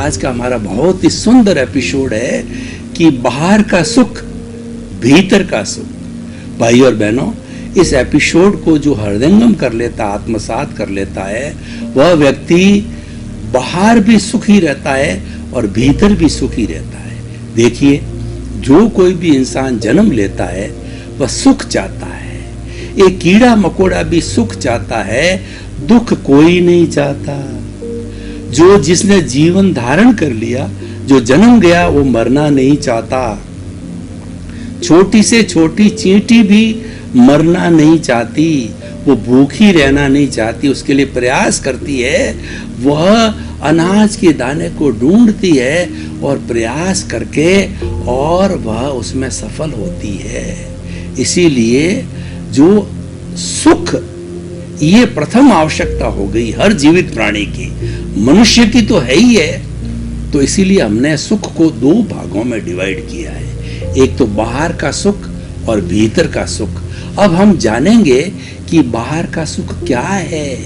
आज का हमारा बहुत ही सुंदर एपिसोड है कि बाहर का सुख भीतर का सुख। भाई और बहनों, इस एपिसोड को जो हृदयंगम कर लेता, आत्मसात कर लेता है, वह व्यक्ति बाहर भी सुखी रहता है और भीतर भी सुखी रहता है। देखिए, जो कोई भी इंसान जन्म लेता है वह सुख चाहता है। एक कीड़ा मकोड़ा भी सुख चाहता है, दुख कोई नहीं चाहता। जो जिसने जीवन धारण कर लिया, जो जन्म गया, वो मरना नहीं चाहता। छोटी से छोटी चींटी भी मरना नहीं चाहती, वो भूखी रहना नहीं चाहती, उसके लिए प्रयास करती है। वह अनाज के दाने को ढूंढती है और प्रयास करके और वह उसमें सफल होती है। इसीलिए जो सुख, ये प्रथम आवश्यकता हो गई हर जीवित प्राणी की, मनुष्य की तो है ही है। तो इसीलिए हमने सुख को दो भागों में डिवाइड किया है, एक तो बाहर का सुख और भीतर का सुख। अब हम जानेंगे कि बाहर का सुख क्या है।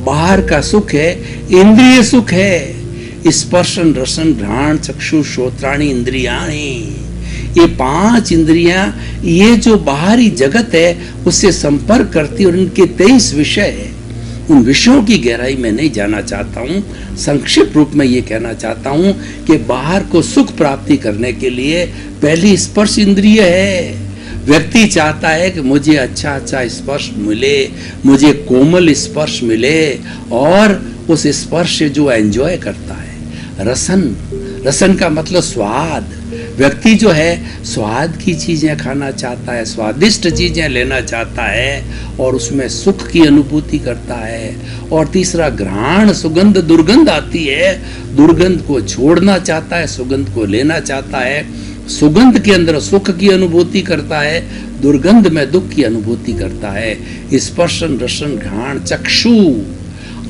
बाहर का सुख है इंद्रिय सुख है। स्पर्शन रसन घ्राण चक्षु श्रोत्राणि इंद्रियाणि, ये 5 इंद्रियां, ये जो बाहरी जगत है उससे संपर्क करती और इनके 23 विषय है। उन विषयों की गहराई में नहीं जाना चाहता हूं, संक्षिप्त रूप में ये कहना चाहता हूं कि बाहर को सुख प्राप्ति करने के लिए पहली स्पर्श इंद्रिय है। व्यक्ति चाहता है कि मुझे अच्छा अच्छा स्पर्श मिले, मुझे कोमल स्पर्श मिले, और उस स्पर्श से जो एंजॉय करता है। रसन, रसन का मतलब स्वाद। व्यक्ति जो है स्वाद की चीजें खाना चाहता है, स्वादिष्ट चीजें लेना चाहता है और उसमें सुख की अनुभूति करता है। और तीसरा घ्राण, सुगंध, दुर्गंध आती है, दुर्गंध को छोड़ना चाहता है, सुगंध को लेना चाहता है। सुगंध के अंदर सुख की अनुभूति करता है, दुर्गंध में दुख की अनुभूति करता है। स्पर्शन रसन घ्राण चक्षु,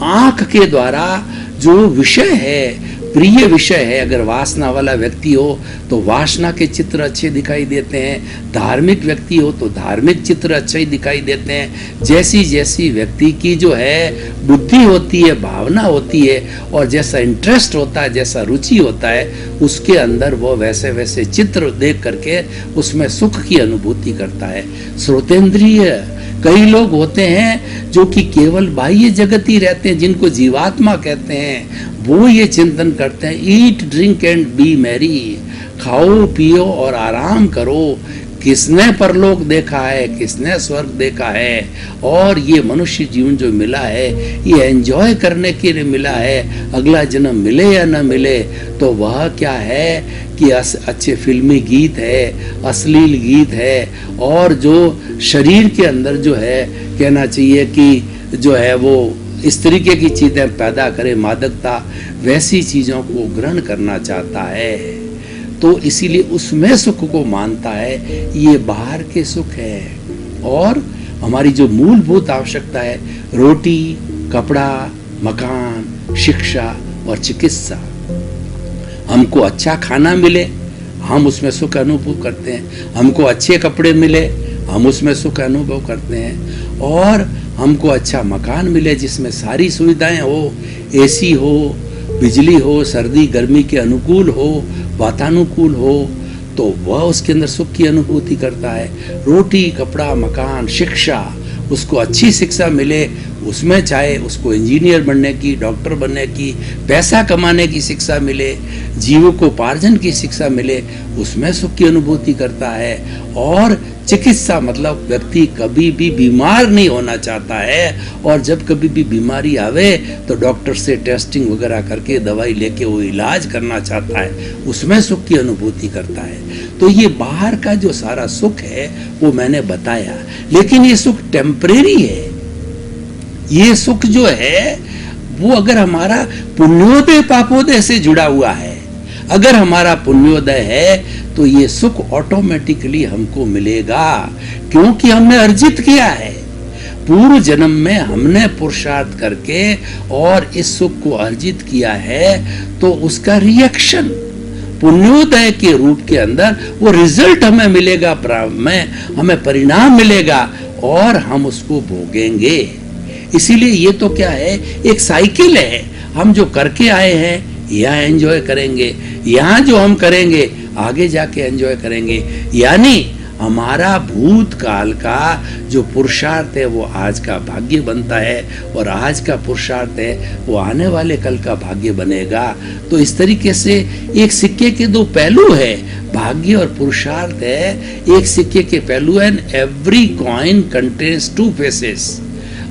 आंख के द्वारा जो विषय है, प्रिय विषय है। अगर वासना वाला व्यक्ति हो तो वासना के चित्र अच्छे दिखाई देते हैं, धार्मिक व्यक्ति हो तो धार्मिक चित्र अच्छे ही दिखाई देते हैं। जैसी जैसी व्यक्ति की जो है बुद्धि होती है, भावना होती है, और जैसा इंटरेस्ट होता है, जैसा रुचि होता है, उसके अंदर वो वैसे वैसे चित्र देख करके उसमें सुख की अनुभूति करता है। श्रोतेंद्रिय, कई लोग होते हैं जो कि केवल बाह्य जगत ही रहते हैं, जिनको जीवात्मा कहते हैं। वो ये चिंतन करते हैं, eat drink and B Mary, खाओ पियो और आराम करो। किसने परलोक देखा है, किसने स्वर्ग देखा है? और ये मनुष्य जीवन जो मिला है, ये एंजॉय करने के लिए मिला है। अगला जन्म मिले या न मिले, तो वह क्या है कि अच्छे फिल्मी गीत है, अश्लील गीत है, और जो शरीर के अंदर जो है, कहना चाहिए कि जो है वो इस तरीके की चीजें पैदा करे, मादकता, वैसी चीजों को ग्रहण करना चाहता है। तो इसीलिए उसमें सुख को मानता है। ये बाहर के सुख है। और हमारी जो मूलभूत आवश्यकता है, रोटी, कपड़ा, मकान, शिक्षा और चिकित्सा। हमको अच्छा खाना मिले, हम उसमें सुख अनुभव करते हैं। हमको अच्छे कपड़े मिले, हम उसमें सुख अनुभव करते हैं। और हमको अच्छा मकान मिले जिसमें सारी सुविधाएं हो, एसी हो, बिजली हो, सर्दी गर्मी के अनुकूल हो, वातानुकूल हो, तो वह उसके अंदर सुख की अनुभूति करता है। रोटी, कपड़ा, मकान, शिक्षा, उसको अच्छी शिक्षा मिले, उसमें चाहे उसको इंजीनियर बनने की, डॉक्टर बनने की, पैसा कमाने की शिक्षा मिले, जीविकोपार्जन की शिक्षा मिले, उसमें सुख की अनुभूति करता है। और चिकित्सा मतलब व्यक्ति कभी भी बीमार नहीं होना चाहता है, और जब कभी भी बीमारी आवे तो डॉक्टर से टेस्टिंग वगैरह करके दवाई लेके वो इलाज करना चाहता है, उसमें सुख की अनुभूति करता है। तो ये बाहर का जो सारा सुख है वो मैंने बताया, लेकिन ये सुख टेम्परेरी है। ये सुख जो है वो अगर हमारा पुण्योदय पापोदय से जुड़ा हुआ है, अगर हमारा पुण्योदय है तो ये सुख ऑटोमेटिकली हमको मिलेगा, क्योंकि हमने अर्जित किया है। पूर्व जन्म में हमने पुरुषार्थ करके और इस सुख को अर्जित किया है, तो उसका रिएक्शन पुण्योदय के रूप के अंदर वो रिजल्ट हमें मिलेगा, में हमें परिणाम मिलेगा और हम उसको भोगेंगे। इसीलिए ये तो क्या है, एक साइकिल है। हम जो करके आए हैं यहाँ एंजॉय करेंगे, यहाँ जो हम करेंगे आगे जाके एंजॉय करेंगे। यानी हमारा भूतकाल का जो पुरुषार्थ है वो आज का भाग्य बनता है, और आज का पुरुषार्थ है वो आने वाले कल का भाग्य बनेगा। तो इस तरीके से एक सिक्के के दो पहलू है, भाग्य और पुरुषार्थ है एक सिक्के के पहलू है। Every coin contains two faces.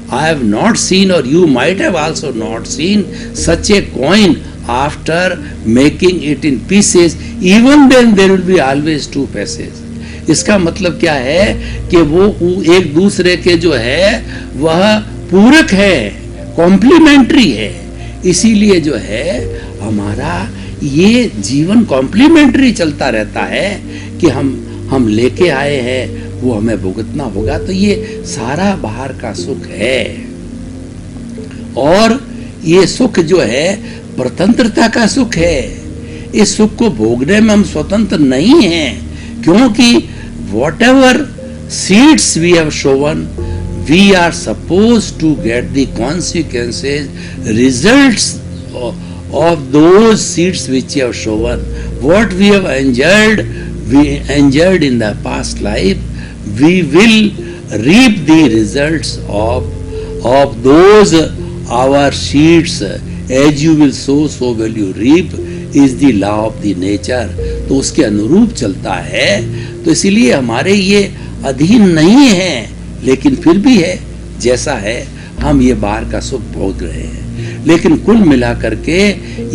I have not seen, or you might have also not seen, such a coin after making it in pieces. Even then there will be always two faces. इसका मतलब क्या है कि वो एक दूसरे के जो है वह पूरक है, कॉम्प्लीमेंट्री है। इसीलिए जो है हमारा ये जीवन कॉम्प्लीमेंट्री चलता रहता है कि हम लेके आए हैं वो हमें भुगतना होगा। तो ये सारा बाहर का सुख है, और ये सुख जो है स्वतंत्रता का सुख है। इस सुख को भोगने में हम स्वतंत्र नहीं हैं, क्योंकि whatever seeds we have sown, we are supposed to get the consequences, results of those seeds which we have sown. What we have enjoyed in the past life, we will reap the results of those our seeds. As you will sow, so will you reap, is the law of the nature. तो उसके अनुरूप चलता है। तो इसीलिए हमारे ये अधीन नहीं है, लेकिन फिर भी है जैसा है, हम ये बाहर का सुख भोग रहे हैं। लेकिन कुल मिलाकर के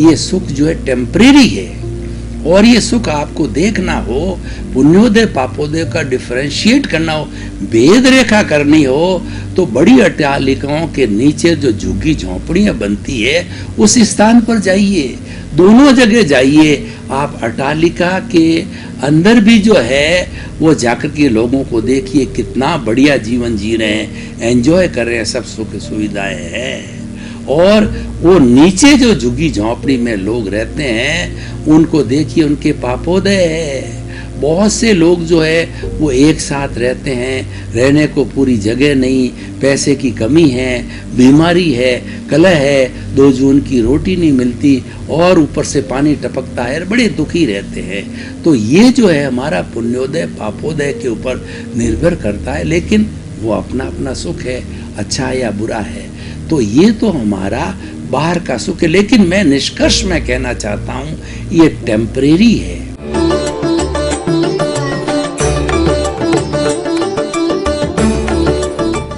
ये सुख जो है टेम्परेरी है, और ये सुख आपको देखना हो, पुण्योदय पापोदय का डिफरेंशिएट करना हो, भेद रेखा करनी हो, तो बड़ी अट्टालिकाओं के नीचे जो झुग्गी झोंपड़ियां बनती है उस स्थान पर जाइए, दोनों जगह जाइए। आप अट्टालिका के अंदर भी जो है वो जाकर के लोगों को देखिए कितना बढ़िया जीवन जी रहे हैं, एंजॉय कर रहे हैं, सब सुख सुविधाएं हैं। और वो नीचे जो झुग्गी झोंपड़ी में लोग रहते हैं उनको देखिए, उनके पापोदय है। बहुत से लोग जो है वो एक साथ रहते हैं, रहने को पूरी जगह नहीं, पैसे की कमी है, बीमारी है, कलह है, 2 जून की रोटी नहीं मिलती, और ऊपर से पानी टपकता है, बड़े दुखी रहते हैं। तो ये जो है हमारा पुण्योदय पापोदय के ऊपर निर्भर करता है, लेकिन वो अपना अपना सुख है, अच्छा या बुरा है। तो ये तो हमारा बाहर का सुख है, लेकिन मैं निष्कर्ष में कहना चाहता हूँ ये टेम्परेरी है।